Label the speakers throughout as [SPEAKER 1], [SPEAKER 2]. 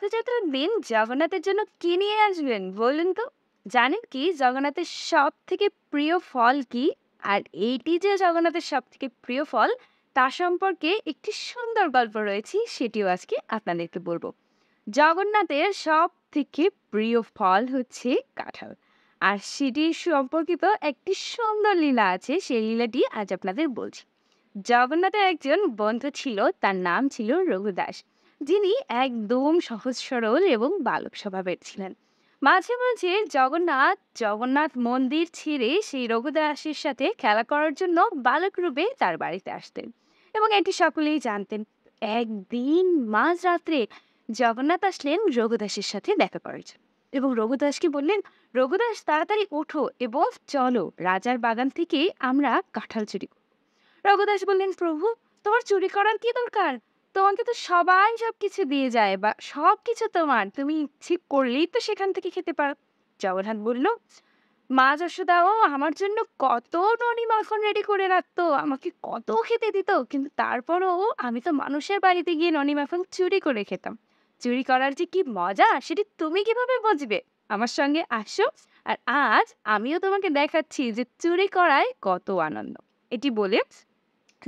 [SPEAKER 1] রথযাত্রার দিন জগন্নাথের জন্য কি নিয়ে আসবেন বলুন তো? জানেন কি জগন্নাথের সব থেকে প্রিয় ফল কি? আর এইটি যে জগন্নাথের সব থেকে প্রিয় ফল তা সম্পর্কে একটি সুন্দর গল্প রয়েছে, সেটিও আজকে আপনাদেরকে বলবো। জগন্নাথের সব থেকে প্রিয় ফল হচ্ছে কাঁঠাল। আর সেটি সম্পর্কিত একটি সুন্দর লীলা আছে, সেই লীলাটি আজ আপনাদের বলছি। জগন্নাথের একজন বন্ধু ছিল, তার নাম ছিল রঘুদাস, যিনি একদম সহজ সরল এবং বালক স্বভাবের ছিলেন। মাঝে মাঝে জগন্নাথ জগন্নাথ মন্দির ছেড়ে সেই রঘুদাসের সাথে খেলা করার জন্য বালক রূপে তার বাড়িতে আসতেন, এবং এটি সকলেই জানতেন। একদিন মাঝরাত্রে জগন্নাথ আসলেন রঘুদাসের সাথে দেখা করার জন্য, এবং রঘুদাসকে বললেন, রঘুদাস তাড়াতাড়ি ওঠো এবং চলো রাজার বাগান থেকে আমরা কাঁঠাল চুরি করব। রঘুদাস বললেন, প্রভু, তোমার চুরি করার কি দরকার? তোমাকে তো সবাই সবকিছু দিয়ে যায়, বা সবকিছু তোমার, তুমি ইচ্ছে করলেই তো সেখান থেকে খেতে পারো। জগন্নাথ বলল, মা যশোদাও আমার জন্য কত ননি মাখন রেডি করে রাখতো, আমাকে কত খেতে দিত, কিন্তু তারপরও আমি তো মানুষের বাড়িতে গিয়ে ননি মাখন চুরি করে খেতাম। চুরি করার যে কি মজা সেটি তুমি কিভাবে বুঝবে? আমার সঙ্গে আসো, আর আজ আমিও তোমাকে দেখাচ্ছি যে চুরি করায় কত আনন্দ। এটি বলে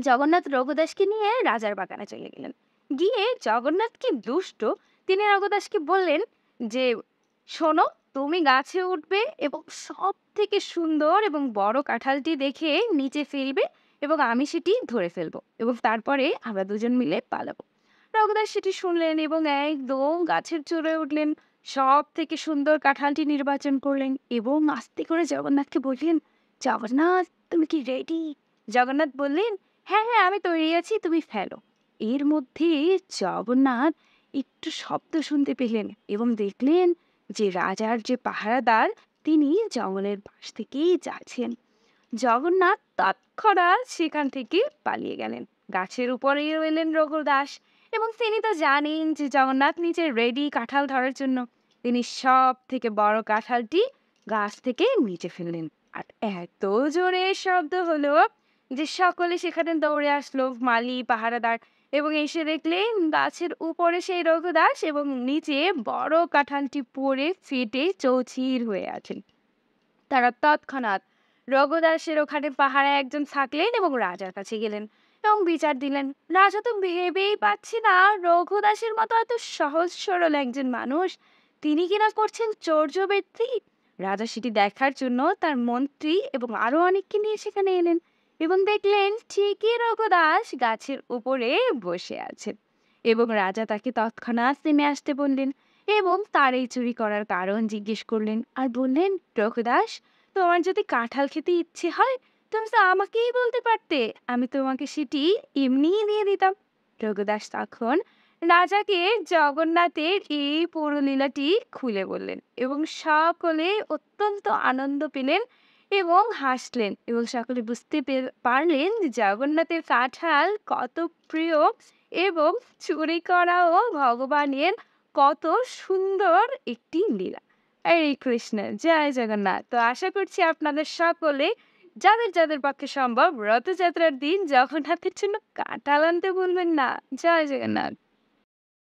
[SPEAKER 1] জগন্নাথ রঘুদাসকে নিয়ে রাজার বাগানে চলে গেলেন। গিয়ে জগন্নাথ কি দুষ্ট, তিনি রঘুদাসকে বললেন যে, শোনো, তুমি গাছে উঠবে এবং সব থেকে সুন্দর এবং বড় কাঁঠালটি দেখে নিচে ফেলবে, এবং আমি সেটি ধরে ফেলবো, এবং তারপরে আমরা দুজন মিলে পালাবো। রঘুদাস সেটি শুনলেন এবং একদম গাছের চূড়ায় উঠলেন, সব থেকে সুন্দর কাঁঠালটি নির্বাচন করলেন এবং আস্তে করে জগন্নাথকে বললেন, জগন্নাথ, তুমি কি রেডি? জগন্নাথ বললেন, হ্যাঁ হ্যাঁ, আমি তৈরি আছি, তুমি ফেলো। এর মধ্যে জগন্নাথ একটু শব্দ শুনতে পেলেন এবং দেখলেন যে রাজার যে পাহারাদার, তিনি জঙ্গলের পাশ থেকেই যাচ্ছেন। জগন্নাথ তৎক্ষণাৎ সেখান থেকে পালিয়ে গেলেন। গাছের উপরেই রইলেন রঘুদাস, এবং তিনি তো জানেন যে জগন্নাথ নিচে রেডি কাঁঠাল ধরার জন্য। তিনি সব থেকে বড় কাঁঠালটি গাছ থেকে নিচে ফেললেন, আর এত জোরে শব্দ হলো যে সকলে সেখানে দৌড়ে আসলো, মালি পাহারাদার, এবং এসে দেখলেন গাছের উপরে সেই রঘুদাস, এবং নিচে বড় কাঁঠালটি পড়ে ফেটে চৌচির হয়ে আছেন। তারা তৎক্ষণাৎ রঘুদাসের ওখানে পাহারায় একজন থাকলেন এবং রাজার কাছে গেলেন এবং বিচার দিলেন। রাজা তো ভেবেই পাচ্ছে না, রঘুদাসের মতো এত সহজ সরল একজন মানুষ, তিনি কিনা করছেন চৌর্যবৃত্তি। রাজা সেটি দেখার জন্য তার মন্ত্রী এবং আরো অনেককে নিয়ে সেখানে এলেন, এবং দেখলেন ঠিকই রঘুদাস গাছের উপরে বসে আছেন, এবং রাজা তাকে তৎক্ষণাৎ নেমে আসতে বললেন এবং তার এই চুরি করার কারণ জিজ্ঞেস করলেন, আর বললেন, রঘুদাস, তোমার যদি কাঁঠাল খেতে ইচ্ছে হয়, তুমি তো আমাকেই বলতে পারতে, আমি তোমাকে সেটি এমনিই দিয়ে দিতাম। রঘুদাস তখন রাজাকে জগন্নাথের এই পুরো লীলাটি খুলে বললেন, এবং সকলে অত্যন্ত আনন্দ পেলেন এবং হাসলেন, এবং সকলে বুঝতে পারলেন যে জগন্নাথের কাঁঠাল কত প্রিয়, এবং চুরি করাও ভগবানের কত সুন্দর একটি লীলা। হরে কৃষ্ণ, জয় জগন্নাথ। তো আশা করছি আপনাদের সকলে, যাদের যাদের পক্ষে সম্ভব, রথযাত্রার দিন জগন্নাথের জন্য কাঁঠাল আনতে ভুলবেন না। জয় জগন্নাথ।